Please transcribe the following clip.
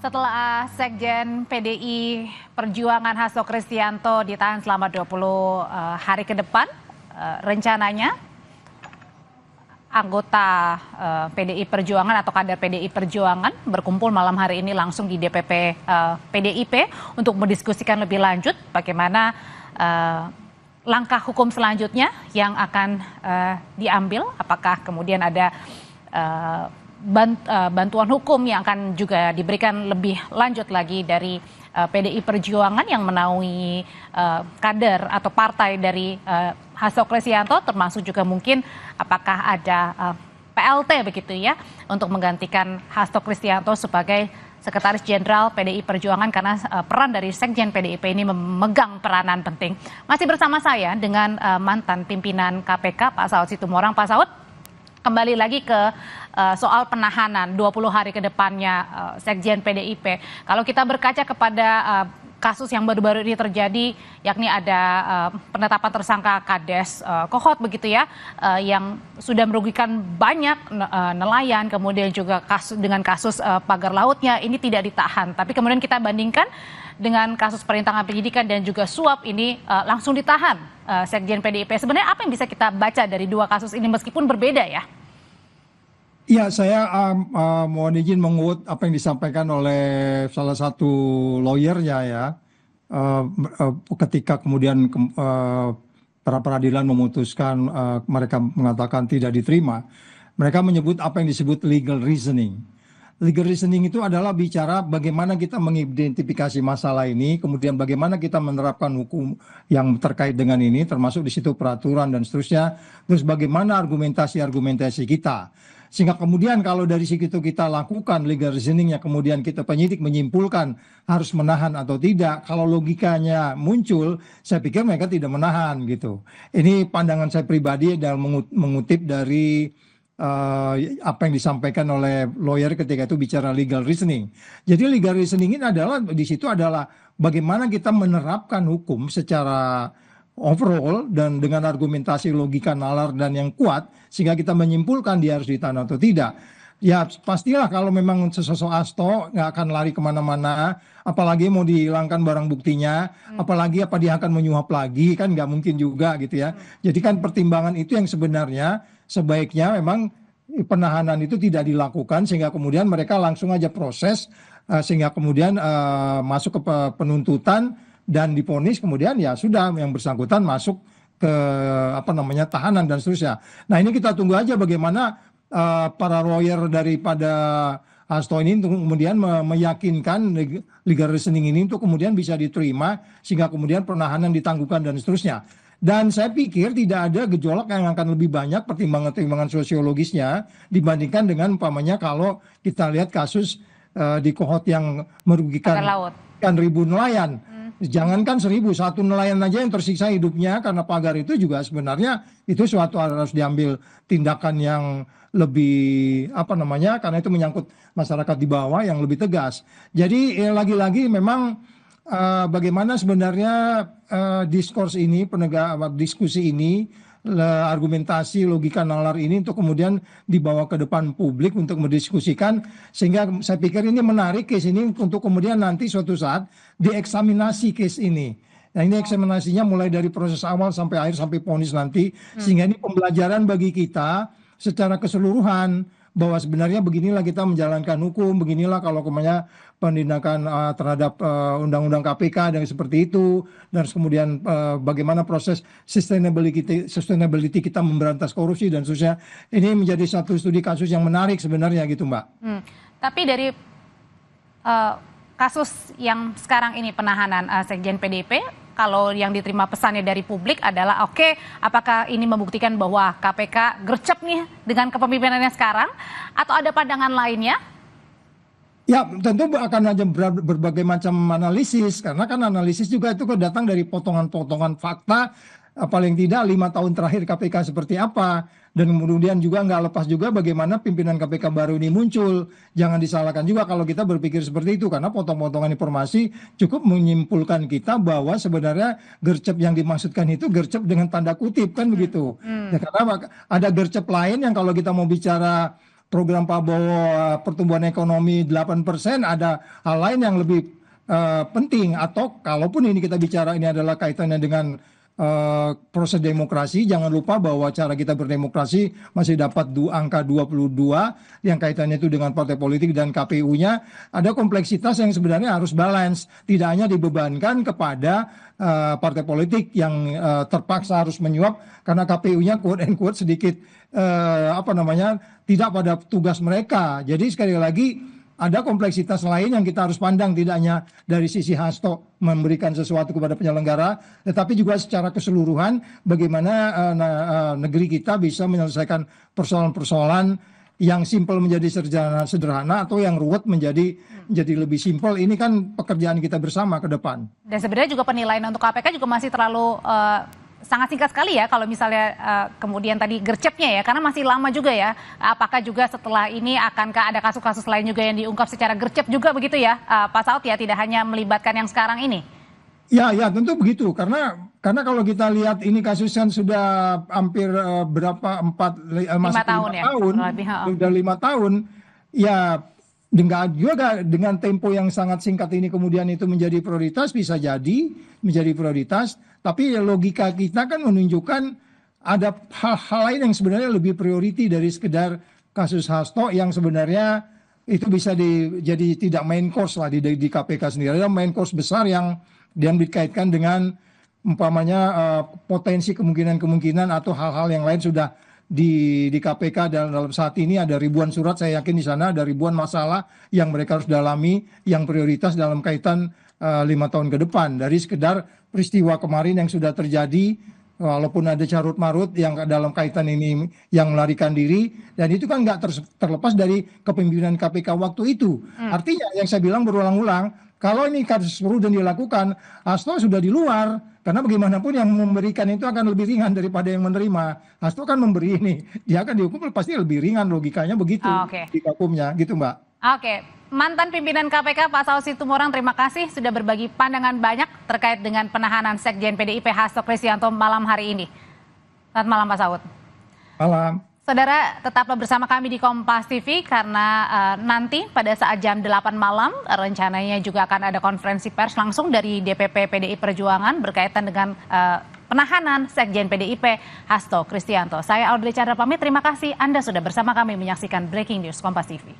Setelah Sekjen PDI Perjuangan Hasto Kristianto ditahan selama 20 hari ke depan, rencananya anggota PDI Perjuangan atau kader PDI Perjuangan berkumpul malam hari ini langsung di DPP PDIP untuk mendiskusikan lebih lanjut bagaimana langkah hukum selanjutnya yang akan diambil, apakah kemudian ada bantuan hukum yang akan juga diberikan lebih lanjut lagi dari PDI Perjuangan yang menaungi kader atau partai dari Hasto Kristianto, termasuk juga mungkin apakah ada PLT begitu ya untuk menggantikan Hasto Kristianto sebagai Sekretaris Jenderal PDI Perjuangan, karena peran dari Sekjen PDIP ini memegang peranan penting. Masih bersama saya dengan mantan pimpinan KPK Pak Saud Situmorang. Pak Saud, kembali lagi ke soal penahanan 20 hari ke depannya Sekjen PDIP. Kalau kita berkaca kepada kasus yang baru-baru ini terjadi, yakni ada penetapan tersangka Kades Kohot begitu ya, yang sudah merugikan banyak nelayan, kemudian juga dengan kasus pagar lautnya ini tidak ditahan. Tapi kemudian kita bandingkan dengan kasus perintangan penyidikan dan juga suap ini langsung ditahan Sekjen PDIP. Sebenarnya apa yang bisa kita baca dari dua kasus ini meskipun berbeda ya? Ya, saya mohon izin mengutip apa yang disampaikan oleh salah satu lawyernya ya, ketika kemudian para peradilan memutuskan mereka mengatakan tidak diterima. Mereka menyebut apa yang disebut legal reasoning. Legal reasoning itu adalah bicara bagaimana kita mengidentifikasi masalah ini, kemudian bagaimana kita menerapkan hukum yang terkait dengan ini, termasuk di situ peraturan dan seterusnya, terus bagaimana argumentasi kita. Sehingga kemudian kalau dari situ kita lakukan legal reasoningnya, kemudian kita penyidik menyimpulkan harus menahan atau tidak, kalau logikanya muncul, saya pikir mereka tidak menahan gitu. Ini pandangan saya pribadi dalam mengutip dari apa yang disampaikan oleh lawyer ketika itu bicara legal reasoning. Jadi legal reasoning ini adalah di situ adalah bagaimana kita menerapkan hukum secara overall dan dengan argumentasi logika nalar dan yang kuat sehingga kita menyimpulkan dia harus ditahan atau tidak. Ya pastilah kalau memang sesosok Hasto nggak akan lari kemana-mana, apalagi mau dihilangkan barang buktinya, apalagi apa dia akan menyuap lagi, kan nggak mungkin juga gitu ya. Jadi kan pertimbangan itu yang sebenarnya sebaiknya memang penahanan itu tidak dilakukan sehingga kemudian mereka langsung aja proses sehingga kemudian masuk ke penuntutan dan divonis, kemudian ya sudah yang bersangkutan masuk ke tahanan dan seterusnya. Nah ini kita tunggu aja bagaimana para lawyer daripada Hasto ini untuk kemudian meyakinkan legal reasoning ini untuk kemudian bisa diterima sehingga kemudian penahanan ditangguhkan dan seterusnya. Dan saya pikir tidak ada gejolak yang akan lebih banyak pertimbangan-pertimbangan sosiologisnya dibandingkan dengan umpamanya kalau kita lihat kasus di Kohot yang merugikan ribu nelayan. Jangankan 1.000, satu nelayan aja yang tersiksa hidupnya karena pagar itu juga sebenarnya itu suatu harus diambil tindakan yang lebih karena itu menyangkut masyarakat di bawah yang lebih tegas. Jadi lagi-lagi memang bagaimana sebenarnya diskurs ini, diskusi ini, argumentasi logika nalar ini untuk kemudian dibawa ke depan publik untuk mendiskusikan, sehingga saya pikir ini menarik case ini untuk kemudian nanti suatu saat dieksaminasi case ini. Nah ini eksaminasinya mulai dari proses awal sampai akhir sampai vonis nanti, sehingga ini pembelajaran bagi kita secara keseluruhan bahwa sebenarnya beginilah kita menjalankan hukum, beginilah kalau kemudian penindakan terhadap undang-undang KPK dan seperti itu, dan kemudian bagaimana proses sustainability kita memberantas korupsi dan seterusnya. Ini menjadi satu studi kasus yang menarik sebenarnya gitu Mbak. Tapi dari kasus yang sekarang ini penahanan Sekjen PDIP, kalau yang diterima pesannya dari publik adalah oke, apakah ini membuktikan bahwa KPK gercep nih dengan kepemimpinannya sekarang atau ada pandangan lainnya? Ya tentu akan ada berbagai macam analisis, karena kan analisis juga itu datang dari potongan-potongan fakta, paling tidak 5 tahun terakhir KPK seperti apa, dan kemudian juga nggak lepas juga bagaimana pimpinan KPK baru ini muncul. Jangan disalahkan juga kalau kita berpikir seperti itu, karena potong-potongan informasi cukup menyimpulkan kita bahwa sebenarnya gercep yang dimaksudkan itu gercep dengan tanda kutip kan begitu. Ya, karena ada gercep lain yang kalau kita mau bicara program Prabowo pertumbuhan ekonomi 8%, ada hal lain yang lebih penting. Atau kalaupun ini kita bicara ini adalah kaitannya dengan proses demokrasi, jangan lupa bahwa cara kita berdemokrasi masih dapat angka 22 yang kaitannya itu dengan partai politik dan KPU-nya. Ada kompleksitas yang sebenarnya harus balance, tidak hanya dibebankan kepada partai politik yang terpaksa harus menyuap karena KPU-nya quote and quote sedikit tidak pada tugas mereka. Jadi sekali lagi ada kompleksitas lain yang kita harus pandang, tidak hanya dari sisi Hasto memberikan sesuatu kepada penyelenggara, tetapi juga secara keseluruhan bagaimana negeri kita bisa menyelesaikan persoalan-persoalan yang simpel menjadi sederhana atau yang ruwet menjadi lebih simpel. Ini kan pekerjaan kita bersama ke depan. Dan sebenarnya juga penilaian untuk KPK juga masih terlalu sangat singkat sekali ya kalau misalnya kemudian tadi gercepnya ya, karena masih lama juga ya. Apakah juga setelah ini akankah ada kasus-kasus lain juga yang diungkap secara gercep juga begitu ya, Pak Saud ya, tidak hanya melibatkan yang sekarang ini? Ya tentu begitu, karena kalau kita lihat ini kasus kan sudah hampir berapa 5 tahun ya, sudah 5 tahun ya. Dengan tempo yang sangat singkat ini kemudian itu menjadi prioritas, bisa jadi menjadi prioritas, tapi logika kita kan menunjukkan ada hal-hal lain yang sebenarnya lebih priority dari sekedar kasus Hasto yang sebenarnya itu bisa jadi tidak main course lah di KPK sendiri. Ada main course besar yang dikaitkan dengan umpamanya potensi kemungkinan atau hal-hal yang lain sudah di KPK. Dalam saat ini ada ribuan surat, saya yakin di sana ada ribuan masalah yang mereka harus dalami, yang prioritas dalam kaitan 5 tahun ke depan. Dari sekedar peristiwa kemarin yang sudah terjadi, walaupun ada carut marut yang dalam kaitan ini yang melarikan diri, dan itu kan nggak terlepas dari kepemimpinan KPK waktu itu. Artinya yang saya bilang berulang-ulang, kalau ini kasus dan dilakukan, Hasto sudah di luar. Karena bagaimanapun yang memberikan itu akan lebih ringan daripada yang menerima. Hasto kan memberi ini, dia akan dihukum pasti lebih ringan, logikanya begitu di hukumnya, gitu Mbak. Oke, mantan pimpinan KPK Pak Saud Situmorang, terima kasih sudah berbagi pandangan banyak terkait dengan penahanan Sekjen PDIP Hasto Kristianto malam hari ini. Selamat malam Pak Saud. Malam. Saudara, tetaplah bersama kami di Kompas TV karena nanti pada saat jam 8 malam rencananya juga akan ada konferensi pers langsung dari DPP PDI Perjuangan berkaitan dengan penahanan Sekjen PDIP Hasto Kristianto. Saya Audrey Chandra pamit, terima kasih Anda sudah bersama kami menyaksikan Breaking News Kompas TV.